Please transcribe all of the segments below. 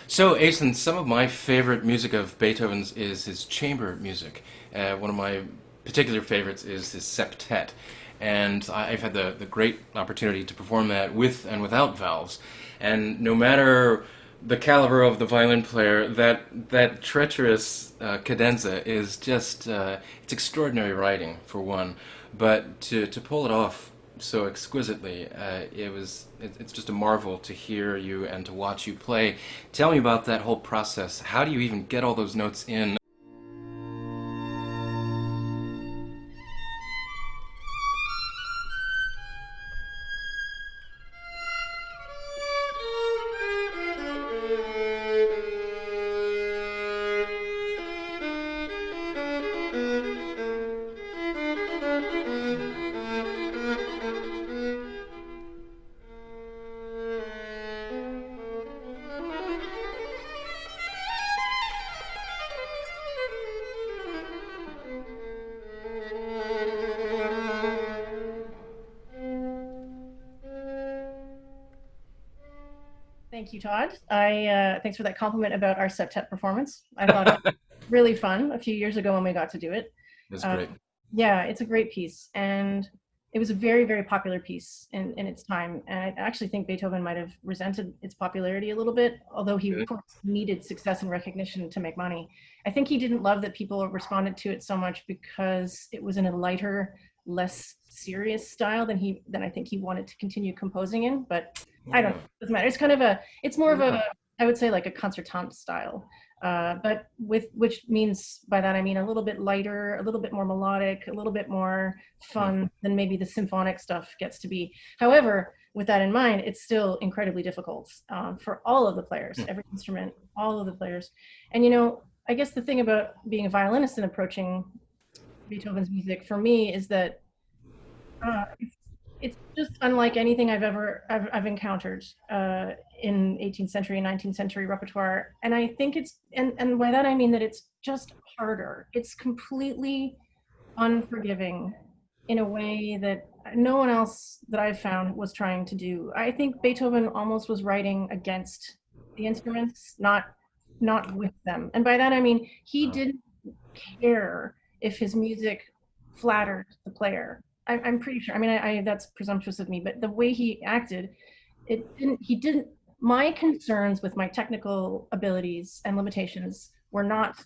So, Aisslinn, some of my favorite music of Beethoven's is his chamber music. One of my particular favorites is his Septet. And I've had the great opportunity to perform that with and without valves. And no matter the caliber of the violin player, that treacherous cadenza is just, it's extraordinary writing, for one. But to pull it off so exquisitely. It's just a marvel to hear you and to watch you play. Tell me about that whole process. How do you even get all those notes in? Thank you, Todd. I thanks for that compliment about our septet performance. I thought it was really fun a few years ago when we got to do it. That's great. Um, yeah, it's a great piece, and it was a very, very popular piece in its time. And I actually think Beethoven might have resented its popularity a little bit, although he, of Good. course, needed success and recognition to make money. I think he didn't love that people responded to it so much because it was in a lighter, less serious style than I think he wanted to continue composing in. But I don't know. Oh, Doesn't matter. It's kind of a. It's more of yeah. a. I would say like a concertante style, but with which means by that I mean a little bit lighter, a little bit more melodic, a little bit more Hmm. fun than maybe the symphonic stuff gets to be. However, with that in mind, it's still incredibly difficult for all of the players, Hmm. every instrument, all of the players. And you know, I guess the thing about being a violinist and approaching Beethoven's music for me is that it's just unlike anything I've encountered in 18th century and 19th century repertoire. And I think and by that I mean that it's just harder. It's completely unforgiving in a way that no one else that I've found was trying to do. I think Beethoven almost was writing against the instruments, not with them. And by that I mean he Oh. didn't care if his music flattered the player. I'm pretty sure. I mean, that's presumptuous of me, but the way he acted, it didn't. He didn't. My concerns with my technical abilities and limitations were not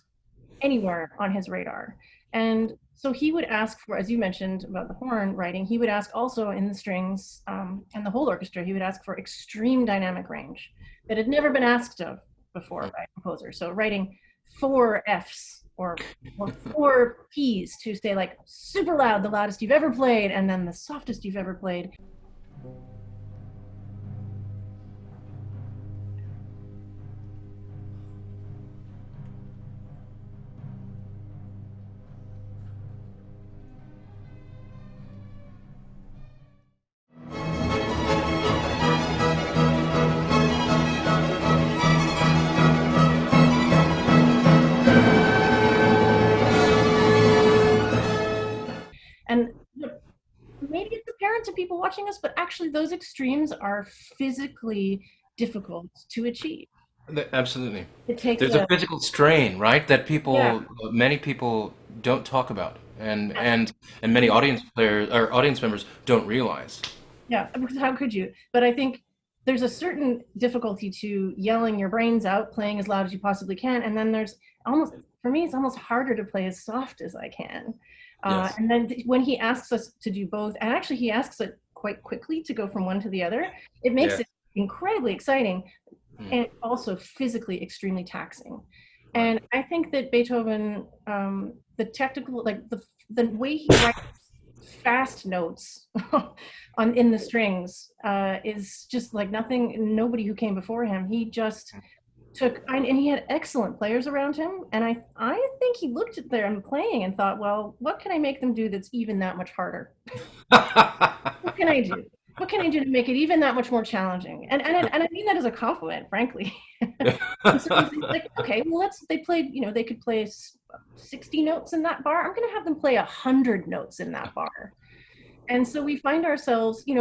anywhere on his radar. And so he would ask for, as you mentioned about the horn writing, he would ask also in the strings and the whole orchestra, he would ask for extreme dynamic range that had never been asked of before by a composer. So writing four Fs or four Ps to say like super loud, the loudest you've ever played, and then the softest you've ever played. And maybe it's apparent to people watching us, but actually those extremes are physically difficult to achieve. Absolutely. It takes There's a a, physical strain, right, that yeah, many people don't talk about, and many audience players or audience members don't realize. yeah, because how could you? But I think there's a certain difficulty to yelling your brains out, playing as loud as you possibly can, and then there's almost, for me, it's almost harder to play as soft as I can. Yes. And then when he asks us to do both, and actually he asks it quite quickly to go from one to the other, it makes Yes. it incredibly exciting Mm. and also physically extremely taxing. Right. And I think that Beethoven, the technical, like the way he writes fast notes on in the strings is just like nothing. Nobody who came before him. He just and he had excellent players around him. And I think he looked at them playing and thought, well, what can I make them do that's even that much harder? What can I do? What can I do to make it even that much more challenging? And I mean that as a compliment, frankly. And so he's like, okay, well, they played, they could play 60 notes in that bar. I'm going to have them play 100 notes in that bar. And so we find ourselves, as you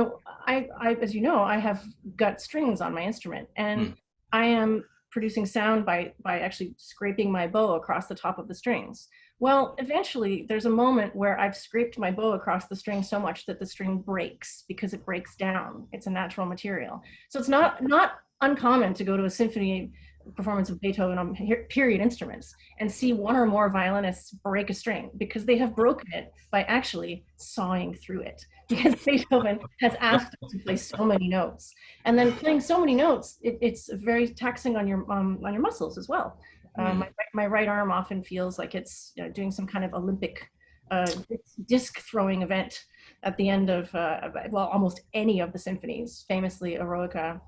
know, I have gut strings on my instrument, and Mm. I am. producing sound by actually scraping my bow across the top of the strings. Well, eventually there's a moment where I've scraped my bow across the string so much that the string breaks because it breaks down. It's a natural material. So it's not uncommon to go to a symphony performance of Beethoven on period instruments and see one or more violinists break a string because they have broken it by actually sawing through it, because Beethoven has asked us to play so many notes, and then playing so many notes, it's very taxing on your muscles as well. My right arm often feels like it's doing some kind of Olympic disc throwing event at the end of well, almost any of the symphonies, famously Eroica.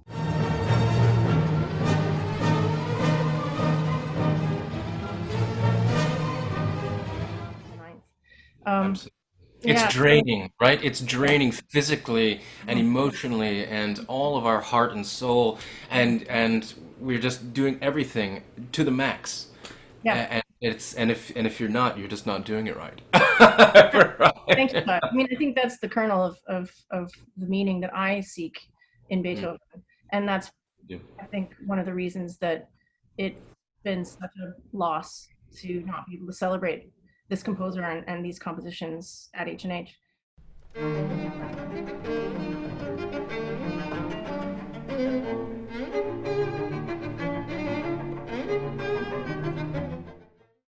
It's draining, right? It's draining physically and emotionally and all of our heart and soul, and we're just doing everything to the max. Yeah. And if you're not, you're just not doing it right. Right. Thank you, Todd. I mean, I think that's the kernel of the meaning that I seek in Beethoven, and that's I think one of the reasons that it's been such a loss to not be able to celebrate this composer and these compositions at H&H.